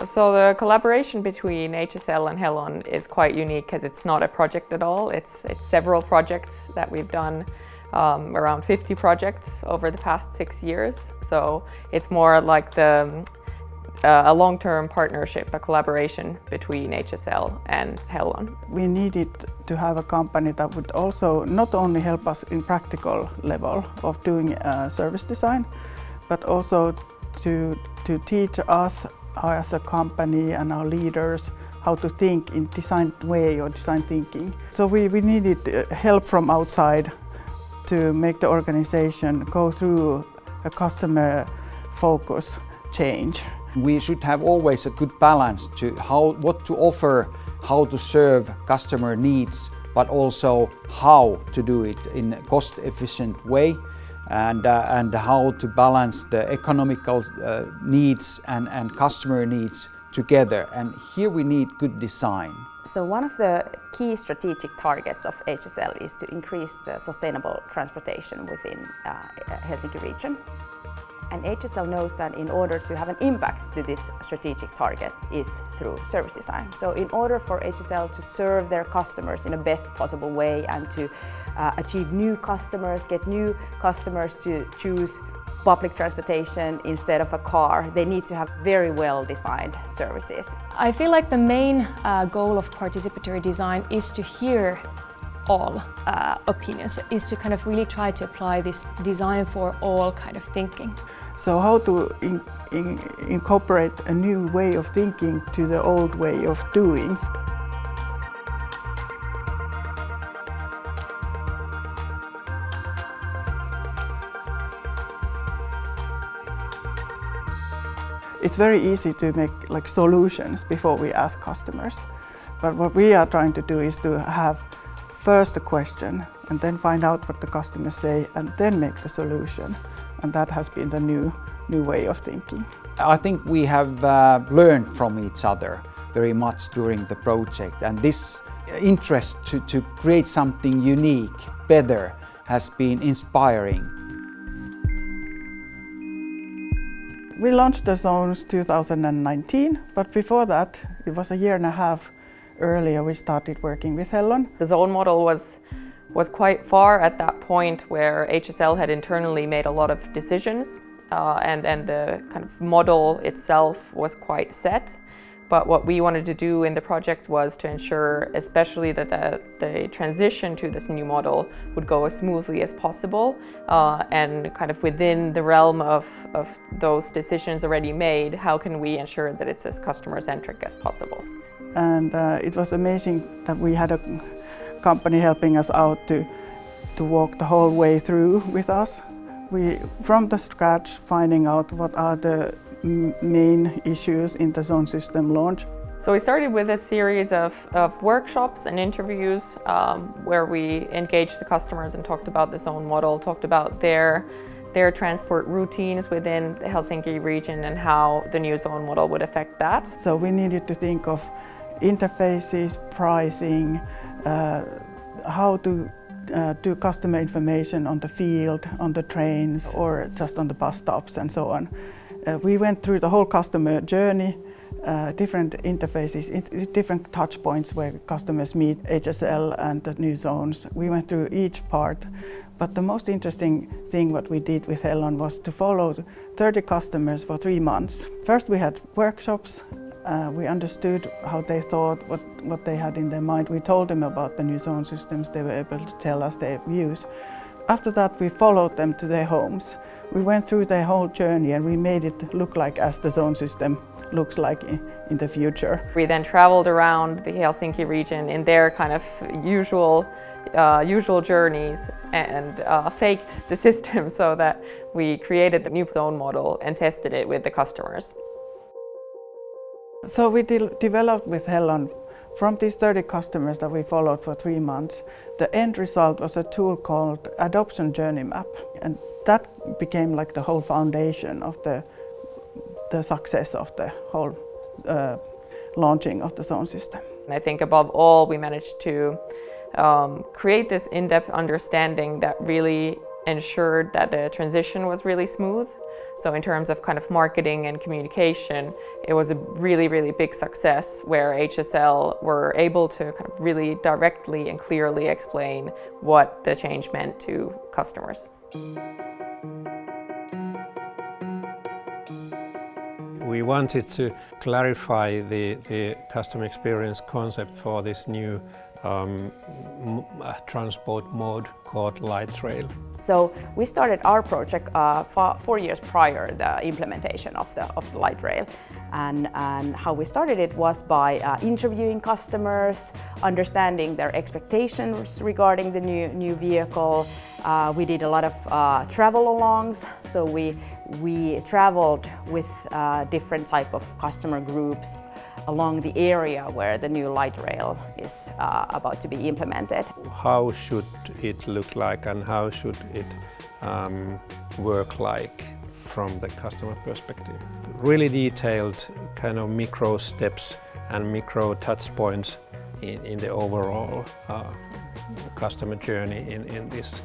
So the collaboration between HSL and Hellon is quite unique because it's not a project at all. It's several projects that we've done, around 50 projects over the past 6 years. So it's more like a long-term partnership, a collaboration between HSL and Hellon. We needed to have a company that would also not only help us in practical level of doing service design, but also to teach us as a company and our leaders how to think in design way or design thinking. So we needed help from outside to make the organization go through a customer focus change. We should have always a good balance to what to offer, how to serve customer needs, but also how to do it in a cost-efficient way, and how to balance the economical needs and customer needs together. And here we need good design. So one of the key strategic targets of HSL is to increase the sustainable transportation within Helsinki region. And HSL knows that in order to have an impact to this strategic target is through service design. So in order for HSL to serve their customers in the best possible way and to achieve new customers, get new customers to choose public transportation instead of a car, they need to have very well designed services. I feel like the main goal of participatory design is to hear all opinions, is to kind of really try to apply this design for all kind of thinking. So how to incorporate a new way of thinking to the old way of doing. It's very easy to make solutions before we ask customers. But what we are trying to do is to have first a question and then find out what the customers say and then make the solution. And that has been the new way of thinking. I think we have learned from each other very much during the project, and this interest to create something unique, better, has been inspiring. We launched the zones 2019, but before that, it was a year and a half earlier we started working with Hellon. The zone model was quite far at that point where HSL had internally made a lot of decisions and the kind of model itself was quite set. But what we wanted to do in the project was to ensure especially that the transition to this new model would go as smoothly as possible and kind of within the realm of those decisions already made, how can we ensure that it's as customer-centric as possible? And it was amazing that we had a company helping us out to walk the whole way through with us. We, from the scratch, finding out what are the main issues in the zone system launch. So we started with a series of workshops and interviews where we engaged the customers and talked about the zone model, talked about their transport routines within the Helsinki region and how the new zone model would affect that. So we needed to think of interfaces, pricing, how to do customer information on the field, on the trains, or just on the bus stops and so on. We went through the whole customer journey, different interfaces, different touch points where customers meet HSL and the new zones. We went through each part, but the most interesting thing what we did with Hellon was to follow 30 customers for 3 months. First we had workshops. We understood how they thought, what they had in their mind. We told them about the new zone systems. They were able to tell us their views. After that, we followed them to their homes. We went through their whole journey and we made it look like as the zone system looks like in the future. We then traveled around the Helsinki region in their kind of usual journeys and faked the system so that we created the new zone model and tested it with the customers. So we developed with Hellon, from these 30 customers that we followed for 3 months, the end result was a tool called Adoption Journey Map. And that became like the whole foundation of the success of the whole launching of the zone system. And I think above all, we managed to create this in-depth understanding that really ensured that the transition was really smooth. So in terms of kind of marketing and communication, it was a really, really big success where HSL were able to kind of really directly and clearly explain what the change meant to customers. We wanted to clarify the customer experience concept for this new transport mode called light rail. So we started our project 4 years prior the implementation of the light rail, and how we started it was by interviewing customers, understanding their expectations regarding the new vehicle. We did a lot of travel-alongs, so we traveled with different type of customer groups along the area where the new light rail is about to be implemented. How should it look like and how should it work like from the customer perspective? Really detailed kind of micro steps and micro touch points in the overall customer journey in this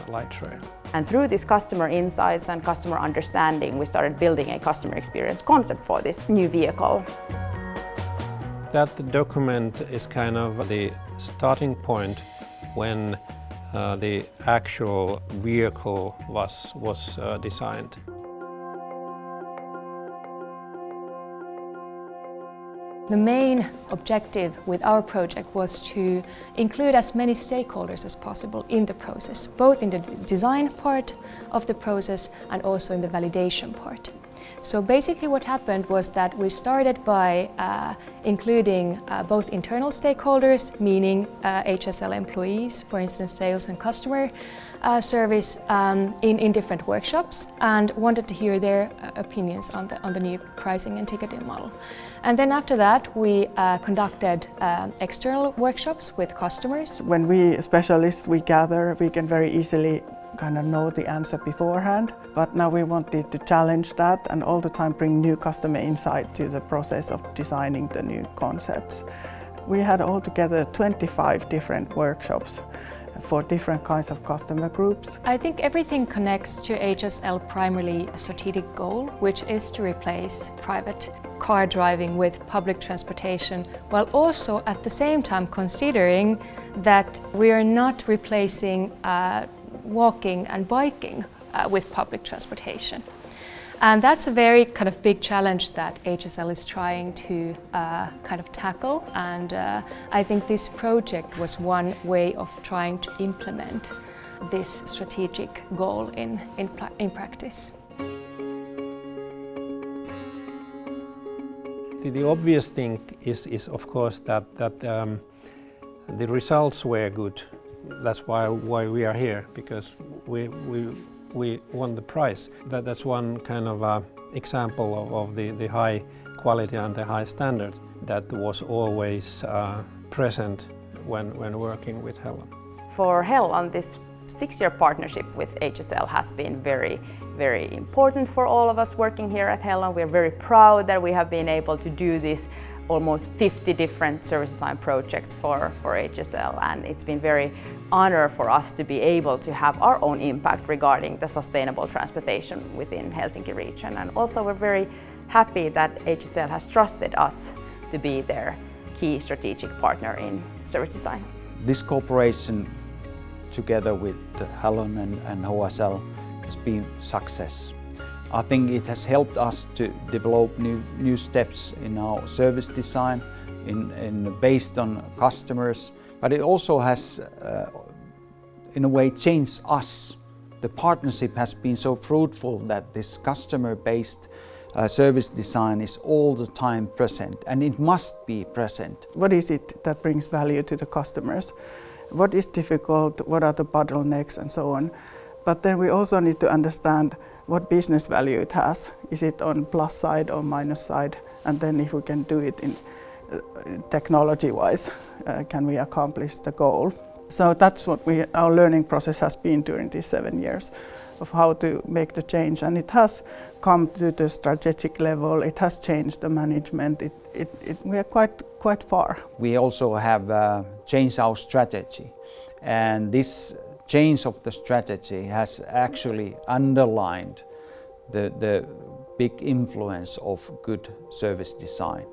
light rail. And through this customer insights and customer understanding, we started building a customer experience concept for this new vehicle. That document is kind of the starting point when the actual vehicle was designed. The main objective with our project was to include as many stakeholders as possible in the process, both in the design part of the process and also in the validation part. So basically what happened was that we started by including both internal stakeholders, meaning HSL employees, for instance sales and customer service, in different workshops, and wanted to hear their opinions on the new pricing and ticketing model. And then after that we conducted external workshops with customers. When we specialists we gather, we can very easily kind of know the answer beforehand, but now we wanted to challenge that and all the time bring new customer insight to the process of designing the new concepts. We had altogether 25 different workshops for different kinds of customer groups. I think everything connects to HSL primarily strategic goal, which is to replace private car driving with public transportation, while also at the same time considering that we are not replacing walking and biking with public transportation. And that's a very kind of big challenge that HSL is trying to kind of tackle, and I think this project was one way of trying to implement this strategic goal in practice. The obvious thing is of course that the results were good. That's why we are here, because we won the prize. That's one kind of example of the high quality and the high standard that was always present when working with Hellon. For Hellon, this 6-year partnership with HSL has been very, very important for all of us working here at Hellon. We're very proud that we have been able to do this almost 50 different service design projects for HSL, and it's been very honor for us to be able to have our own impact regarding the sustainable transportation within Helsinki region. And also we're very happy that HSL has trusted us to be their key strategic partner in service design. This cooperation together with Hellon and HSL has been a success. I think it has helped us to develop new steps in our service design, based on customers, but it also has, in a way, changed us. The partnership has been so fruitful that this customer-based service design is all the time present, and it must be present. What is it that brings value to the customers? What is difficult? What are the bottlenecks and so on? But then we also need to understand what business value it has. Is it on plus side or minus side? And then if we can do it in technology-wise, can we accomplish the goal? So that's what our learning process has been during these 7 years, of how to make the change. And it has come to the strategic level, it has changed the management, we are quite far. We also have changed our strategy, and this change of the strategy has actually underlined the big influence of good service design.